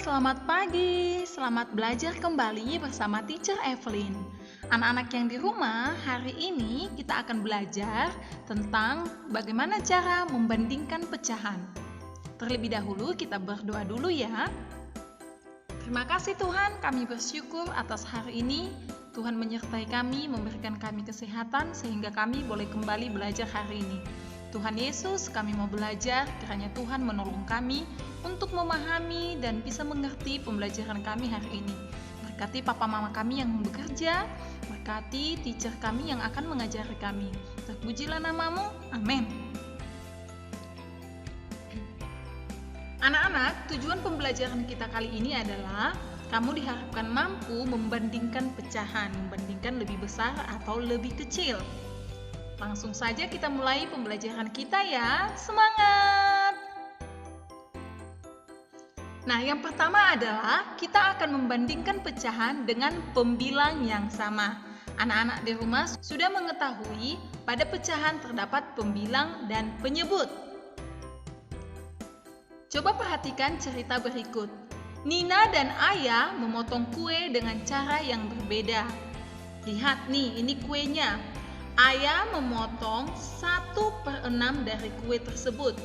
selamat pagi. Selamat belajar kembali bersama Teacher Evelyn. Anak-anak yang di rumah, hari ini kita akan belajar tentang bagaimana cara membandingkan pecahan. Terlebih dahulu kita berdoa dulu ya. Terima kasih Tuhan, kami bersyukur atas hari ini. Tuhan menyertai kami, memberikan kami kesehatan sehingga kami boleh kembali belajar hari ini. Tuhan Yesus, kami mau belajar, kiranya Tuhan menolong kami untuk memahami dan bisa mengerti pembelajaran kami hari ini. Berkati papa mama kami yang bekerja, berkati teacher kami yang akan mengajari kami. Terpujilah namamu, amin. Anak-anak, tujuan pembelajaran kita kali ini adalah kamu diharapkan mampu membandingkan pecahan, membandingkan lebih besar atau lebih kecil. Langsung saja kita mulai pembelajaran kita ya. Semangat! Nah, yang pertama adalah kita akan membandingkan pecahan dengan pembilang yang sama. Anak-anak di rumah sudah mengetahui pada pecahan terdapat pembilang dan penyebut. Coba perhatikan cerita berikut. Nina dan Ayah memotong kue dengan cara yang berbeda. Lihat nih, ini kuenya. Ayah memotong 1/6 dari kue tersebut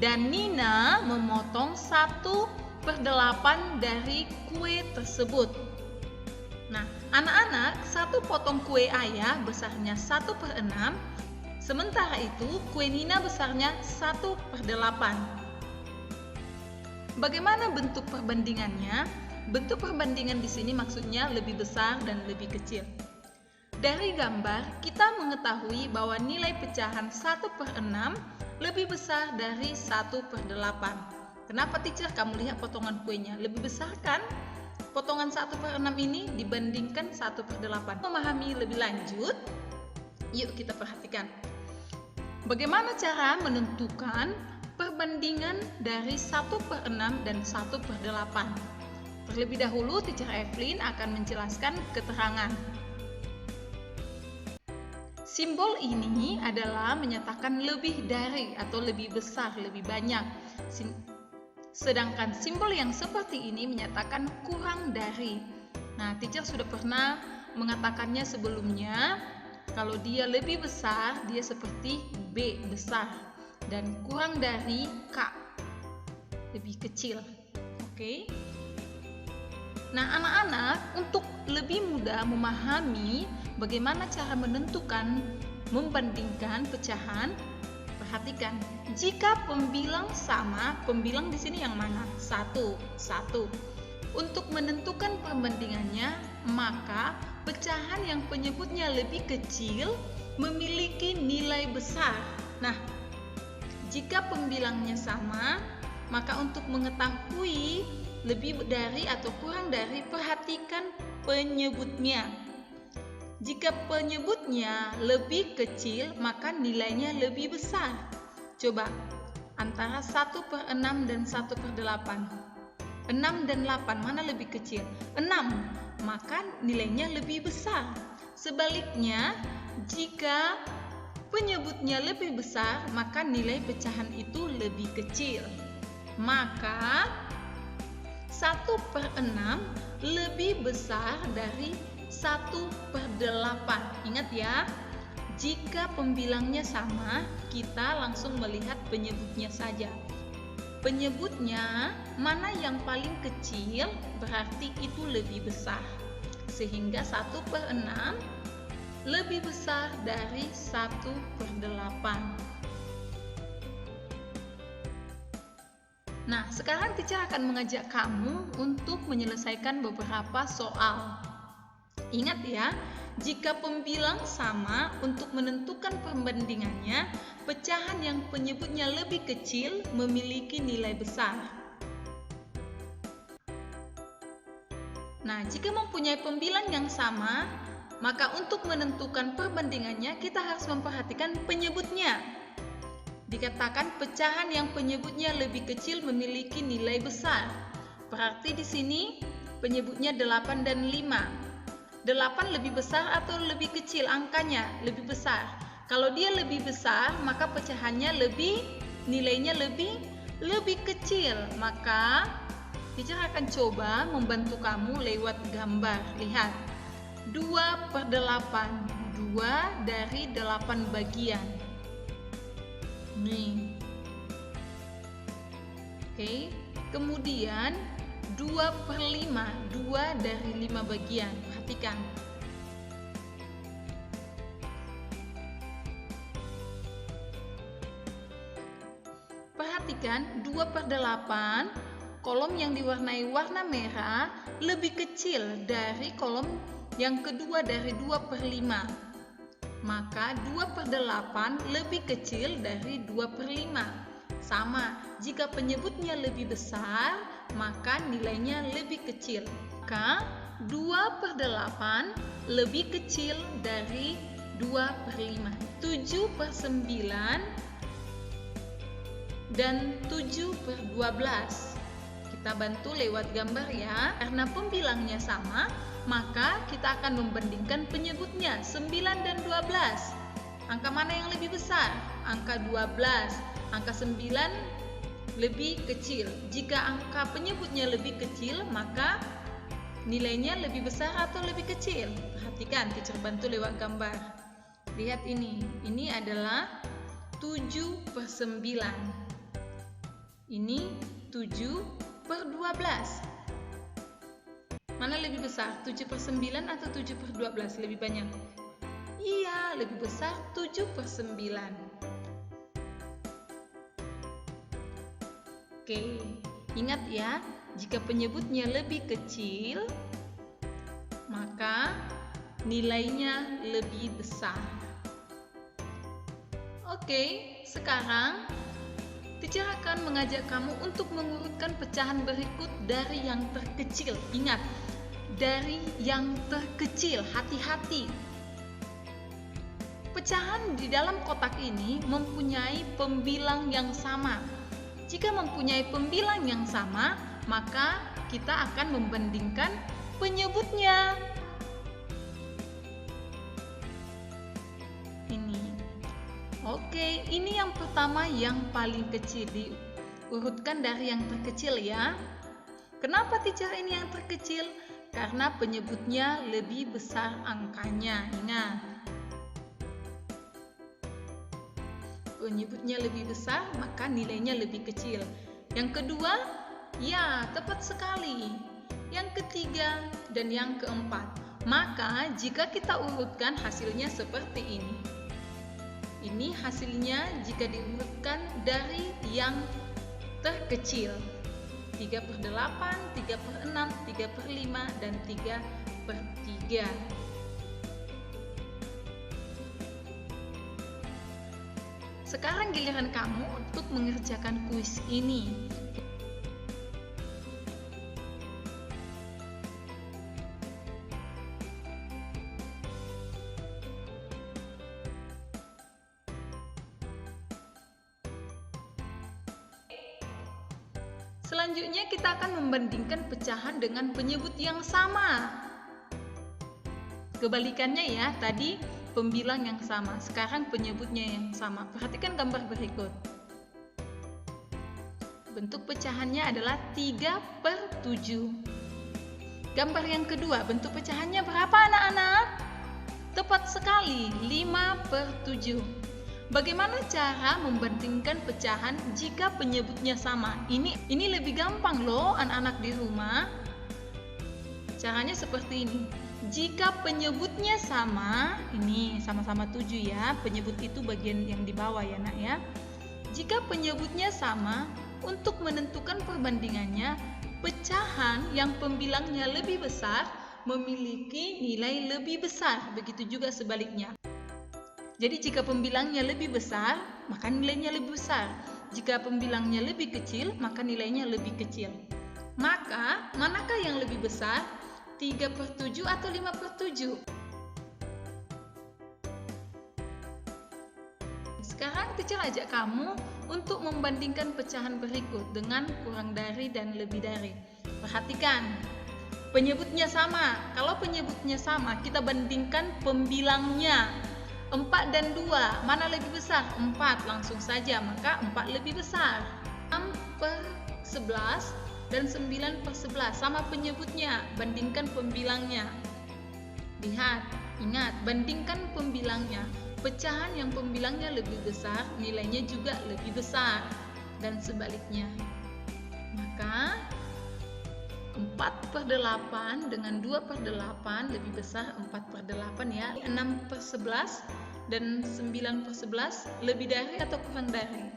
dan Nina memotong 1/8 dari kue tersebut. Nah, anak-anak, satu potong kue Ayah besarnya 1/6, sementara itu kue Nina besarnya 1/8. Bagaimana bentuk perbandingannya? Bentuk perbandingan di sini maksudnya lebih besar dan lebih kecil. Dari gambar, kita mengetahui bahwa nilai pecahan 1/6 lebih besar dari 1/8. Kenapa teacher? Kamu lihat potongan kuenya, lebih besar kan? Potongan 1/6 ini dibandingkan 1/8. Memahami lebih lanjut, yuk kita perhatikan. Bagaimana cara menentukan perbandingan dari 1/6 dan 1/8? Terlebih dahulu, teacher Evelyn akan menjelaskan keterangan. Simbol ini adalah menyatakan lebih dari atau lebih besar, lebih banyak. Sedangkan simbol yang seperti ini menyatakan kurang dari. Nah, teacher sudah pernah mengatakannya sebelumnya. Kalau dia lebih besar, dia seperti B besar. Dan kurang dari K, lebih kecil. Oke? Nah, anak-anak, untuk lebih mudah memahami bagaimana cara menentukan, membandingkan pecahan, perhatikan. Jika pembilang sama, pembilang di sini yang mana? 1. Untuk menentukan perbandingannya, maka pecahan yang penyebutnya lebih kecil memiliki nilai besar. Nah, jika pembilangnya sama, maka untuk mengetahui lebih dari atau kurang dari, perhatikan penyebutnya. Jika penyebutnya lebih kecil, maka nilainya lebih besar. Coba, antara 1/6 dan 1/8. 6 dan 8, mana lebih kecil? 6, maka nilainya lebih besar. Sebaliknya, jika penyebutnya lebih besar, maka nilai pecahan itu lebih kecil. Maka 1/6 lebih besar dari 1/8. Ingat ya, jika pembilangnya sama, kita langsung melihat penyebutnya saja. Penyebutnya mana yang paling kecil, berarti itu lebih besar. Sehingga 1/6 lebih besar dari 1/8. Nah, sekarang teacher akan mengajak kamu untuk menyelesaikan beberapa soal. Ingat ya, jika pembilang sama, untuk menentukan perbandingannya, pecahan yang penyebutnya lebih kecil memiliki nilai besar. Nah, jika mempunyai pembilang yang sama, maka untuk menentukan perbandingannya, kita harus memperhatikan penyebutnya. Dikatakan pecahan yang penyebutnya lebih kecil memiliki nilai besar. Berarti di sini penyebutnya 8 dan 5. 8 lebih besar atau lebih kecil angkanya? Lebih besar. Kalau dia lebih besar, maka pecahannya nilainya lebih kecil. Maka Teacher akan coba membantu kamu lewat gambar. Lihat, 2/8, 2 dari 8 bagian. Nih. Oke, kemudian 2/5, 2 dari 5 bagian. Perhatikan. Perhatikan 2/8, kolom yang diwarnai warna merah lebih kecil dari kolom yang kedua dari 2/5. Maka 2/8 lebih kecil dari 2/5. Sama, jika penyebutnya lebih besar, maka nilainya lebih kecil. Maka 2/8 lebih kecil dari 2/5. 7/9 dan 7/12. Kita bantu lewat gambar ya. Karena pembilangnya sama, maka kita akan membandingkan penyebutnya 9 dan 12. Angka mana yang lebih besar? Angka 12. Angka 9 lebih kecil. Jika angka penyebutnya lebih kecil, maka nilainya lebih besar atau lebih kecil? Perhatikan, teacher bantu lewat gambar. Lihat ini. Ini adalah 7/9. Ini 7/12. Mana lebih besar? 7/9 atau 7/12? Lebih banyak? Iya, lebih besar 7/9. Oke, ingat ya, jika penyebutnya lebih kecil, maka nilainya lebih besar. Oke, sekarang teacher akan mengajak kamu untuk mengurutkan pecahan berikut dari yang terkecil. Ingat, dari yang terkecil, hati-hati. Pecahan di dalam kotak ini mempunyai pembilang yang sama. Jika mempunyai pembilang yang sama, maka kita akan membandingkan penyebutnya. Oke, ini yang pertama yang paling kecil, diurutkan dari yang terkecil ya. Kenapa teacher ini yang terkecil? Karena penyebutnya lebih besar angkanya. Ingat, penyebutnya lebih besar, maka nilainya lebih kecil. Yang kedua, ya tepat sekali. Yang ketiga dan yang keempat. Maka jika kita urutkan, hasilnya seperti ini. Ini hasilnya jika diurutkan dari yang terkecil. 3/8, 3/6, 3/5, dan 3/3. Sekarang giliran kamu untuk mengerjakan kuis ini. Selanjutnya kita akan membandingkan pecahan dengan penyebut yang sama. Kebalikannya ya, tadi pembilang yang sama, sekarang penyebutnya yang sama. Perhatikan gambar berikut. Bentuk pecahannya adalah 3/7. Gambar yang kedua, bentuk pecahannya berapa anak-anak? Tepat sekali, 5/7. Bagaimana cara membandingkan pecahan jika penyebutnya sama? Ini lebih gampang loh anak-anak di rumah. Caranya seperti ini. Jika penyebutnya sama, ini sama-sama 7 ya. Penyebut itu bagian yang di bawah ya nak ya. Jika penyebutnya sama, untuk menentukan perbandingannya, pecahan yang pembilangnya lebih besar memiliki nilai lebih besar. Begitu juga sebaliknya. Jadi jika pembilangnya lebih besar, maka nilainya lebih besar. Jika pembilangnya lebih kecil, maka nilainya lebih kecil. Maka, manakah yang lebih besar? 3/7 atau 5/7? Sekarang teacher ajak kamu untuk membandingkan pecahan berikut dengan kurang dari dan lebih dari. Perhatikan, penyebutnya sama. Kalau penyebutnya sama, kita bandingkan pembilangnya. 4 dan 2, mana lebih besar? 4, langsung saja, maka 4 lebih besar. 6/11 dan 9/11. Sama penyebutnya, bandingkan pembilangnya. Lihat, ingat, bandingkan pembilangnya. Pecahan yang pembilangnya lebih besar, nilainya juga lebih besar. Dan sebaliknya. Maka 4/8 dengan 2/8 lebih besar 4/8 ya. 6/11 dan 9/11 lebih dari atau kurang dari?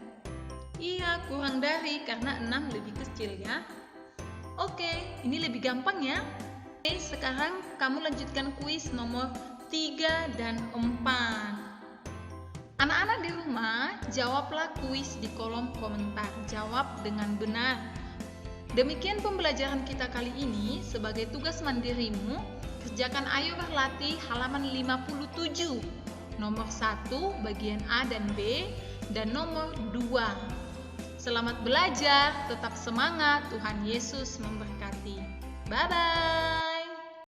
Iya, kurang dari karena 6 lebih kecil ya. Oke, ini lebih gampang ya. Oke, sekarang kamu lanjutkan kuis nomor 3 dan 4. Anak-anak di rumah, jawablah kuis di kolom komentar. Jawab dengan benar. Demikian pembelajaran kita kali ini. Sebagai tugas mandirimu, kerjakan Ayo Berlatih halaman 57. Nomor 1, bagian A dan B, dan nomor 2. Selamat belajar, tetap semangat, Tuhan Yesus memberkati. Bye-bye.